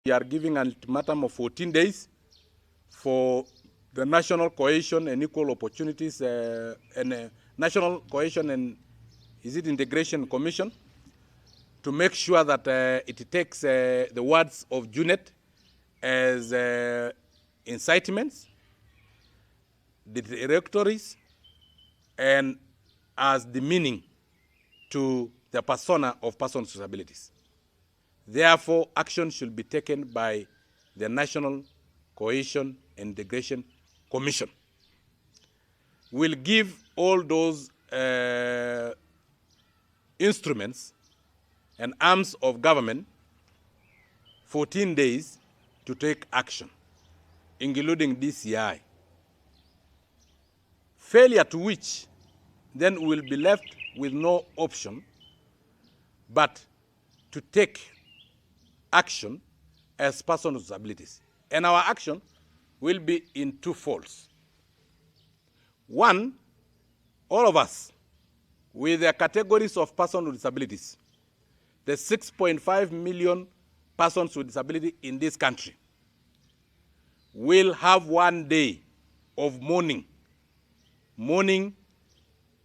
We are giving an ultimatum of 14 days for the National Cohesion and Equal Opportunities National Cohesion and Integration Commission to make sure that it takes the words of Junet as incitements, directories, and as the meaning to the persona of persons with disabilities. Therefore, action should be taken by the National Cohesion and Integration Commission. We'll give all those instruments and arms of government 14 days to take action, including DCI. Failure to which then will be left with no option but to take action as persons with disabilities. And our action will be in two folds. One, all of us with the categories of persons with disabilities, the 6.5 million persons with disability in this country, will have 1 day of mourning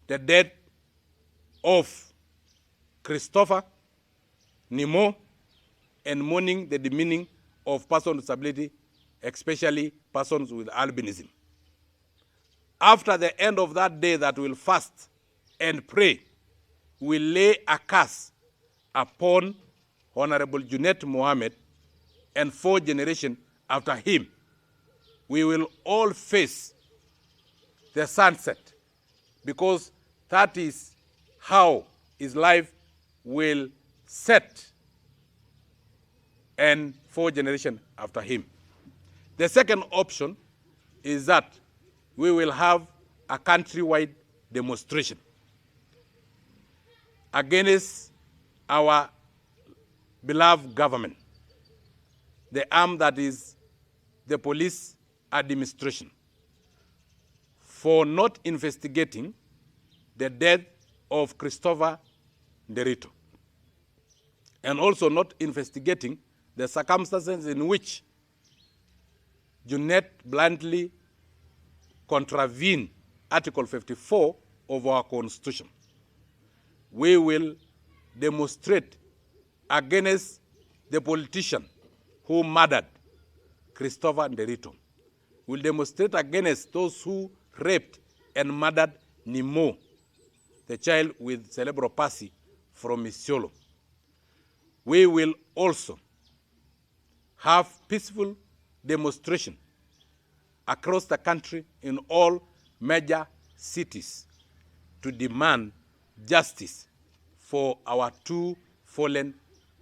the death of Christopher Nimo, and mourning the demeaning of persons with disability, especially persons with albinism. After the end of that day that we'll fast and pray, we'll lay a curse upon Honorable Junet Mohammed and 4 generations after him. We will all face the sunset, because that is how his life will set, and 4 generations after him. The second option is that we will have a countrywide demonstration against our beloved government, the arm that is the police administration, for not investigating the death of Christopher Nderito, and also not investigating the circumstances in which Junet bluntly contravened Article 54 of our Constitution. We will demonstrate against the politician who murdered Christopher Nderito. We'll demonstrate against those who raped and murdered Nimo, the child with cerebral palsy from Isiolo. We will also have peaceful demonstration across the country in all major cities to demand justice for our 2 fallen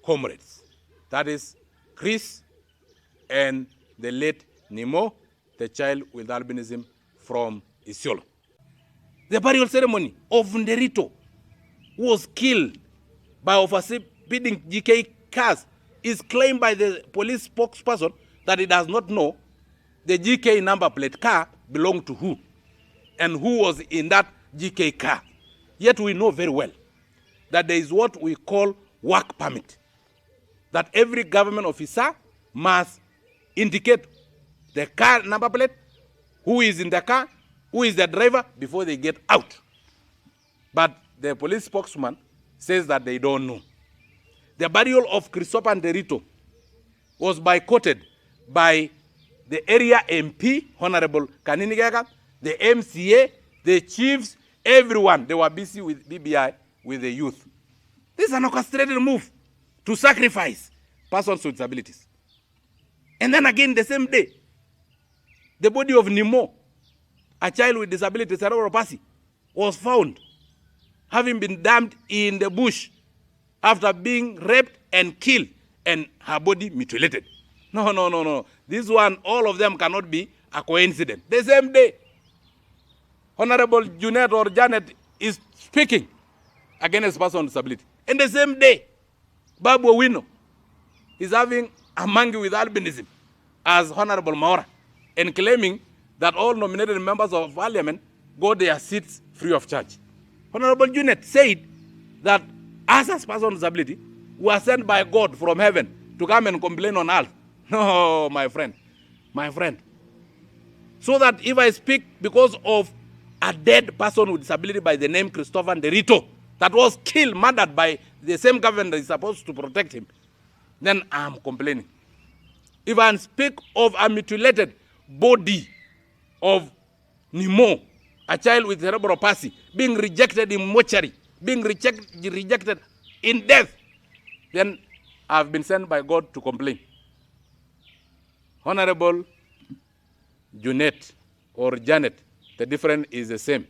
comrades. That is Chris and the late Nimo, the child with albinism from Isiolo. The burial ceremony of Nderito was killed by overspeeding GK cars is claimed by the police spokesperson that he does not know the GK number plate car belonged to who and who was in that GK car. Yet we know very well that there is what we call work permit, that every government officer must indicate the car number plate, who is in the car, who is the driver, before they get out. But the police spokesman says that they don't know. The burial of Christopher Nderito was boycotted by the area MP, Honorable Kanini Gaga, the MCA, the chiefs, everyone. They were busy with BBI, with the youth. This is an orchestrated move to sacrifice persons with disabilities. And then again, the same day, the body of Nimo, a child with disability, cerebral palsy, was found having been dumped in the bush after being raped and killed and her body mutilated. No. This one, all of them cannot be a coincidence. The same day, Honorable Junet or Junet is speaking against persons with disability. And the same day, Babu Owino is having a monkey with albinism as Honorable Maura and claiming that all nominated members of parliament got their seats free of charge. Honorable Junet said that us as persons with disability were sent by God from heaven to come and complain on earth No, my friend. My friend. So that if I speak because of a dead person with disability by the name Christopher Nderito that was killed, murdered by the same government that is supposed to protect him, then I'm complaining. If I speak of a mutilated body of Nimo, a child with cerebral palsy, being rejected in mortuary, being rejected in death, then I've been sent by God to complain. Honorable Junet or Janet, the difference is the same.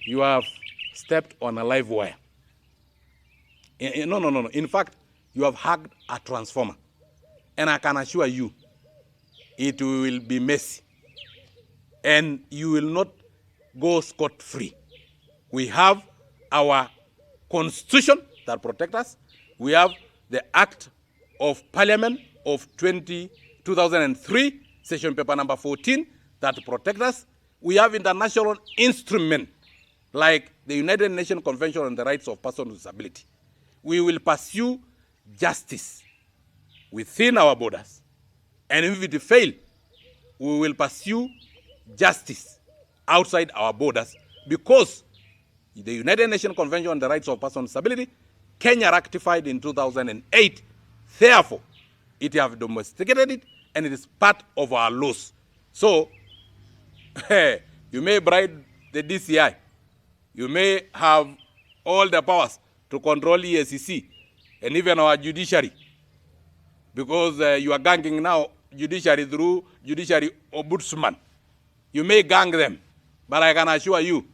You have stepped on a live wire. No. In fact, you have hacked a transformer. And I can assure you, it will be messy. And you will not go scot-free. We have our constitution that protects us. We have the Act of Parliament of 2003, session paper number 14, that protects us. We have international instruments like the United Nations Convention on the Rights of Persons with Disability. We will pursue justice within our borders. And if it fails, we will pursue justice outside our borders, because the United Nations Convention on the Rights of Persons with Disability, Kenya ratified in 2008. Therefore, it has domesticated it, and it is part of our laws. So, you may bribe the DCI. You may have all the powers to control EACC and even our judiciary, because you are ganging now judiciary through judiciary ombudsman. You may gang them, but I can assure you,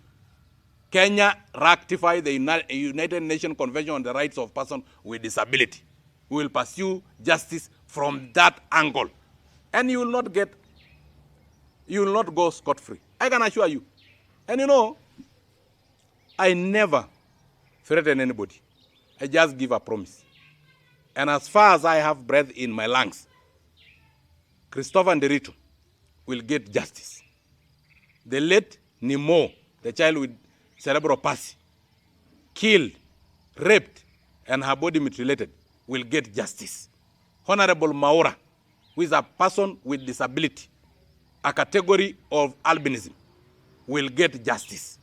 Kenya ratified the United Nations Convention on the Rights of Persons with Disability. We will pursue justice from that angle. And you will not go scot-free. I can assure you. And you know, I never threaten anybody. I just give a promise. And as far as I have breath in my lungs, Christopher Nderito will get justice. The late Nimo, the child with cerebral palsy, killed, raped, and her body mutilated, will get justice. Honorable Maura, who is a person with disability, a category of albinism, will get justice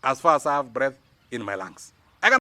as far as I have breath in my lungs.